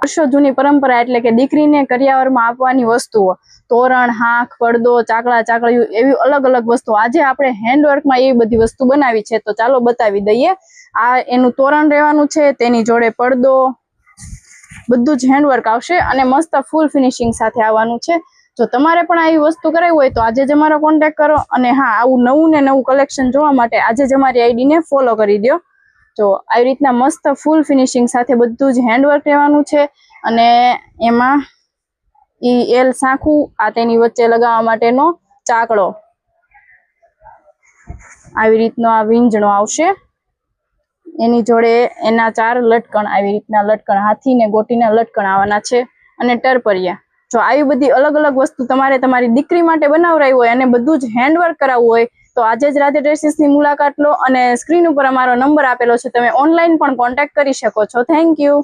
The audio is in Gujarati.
વર્ષો જૂની પરંપરા એટલે કે દીકરીને કરિયાવરમાં આપવાની વસ્તુઓ, તોરણ, હાંખ, પડદો, ચાકડા, ચાકડીયું, એવી અલગ અલગ વસ્તુ આજે આપણે હેન્ડવર્કમાં એ બધી વસ્તુ બનાવી છે. તો ચાલો બતાવી દઈએ. આ એનું તોરણ રહેવાનું છે, તેની જોડે પડદો, બધું જ હેન્ડવર્ક આવશે અને મસ્ત ફૂલ ફિનિશિંગ સાથે આવવાનું છે. જો તમારે પણ આવી વસ્તુ કરાવી હોય તો આજે જ અમારો કોન્ટેક્ટ કરો. અને હા, આવું નવું ને નવું કલેક્શન જોવા માટે આજે જ અમારી આઈડીને ફોલો કરી દો. તો આવી રીતના મસ્ત ફૂલ ફિનિશિંગ સાથે બધું જ હેન્ડવર્ક રહેવાનું છે. અને એમાં એલ સાંખું, આ તેની વચ્ચે લગાવવા માટેનો ચાકડો, આવી રીતનો આ વીંજણો આવશે. એની જોડે એના 4 લટકણ, આવી રીતના લટકણ, હાથી ને ગોટીના લટકણ આવવાના છે. અને ટરપરિયા. જો આવી બધી અલગ અલગ વસ્તુ તમારે તમારી દીકરી માટે બનાવરાવી હોય અને બધું જ હેન્ડવર્ક કરાવવું હોય તો આજે જ રાધે ડ્રેસીસની મુલાકાત લો. અને સ્ક્રીન ઉપર અમારો નંબર આપેલો છે, તમે ઓનલાઈન પણ કોન્ટેક્ટ કરી શકો છો. Thank you.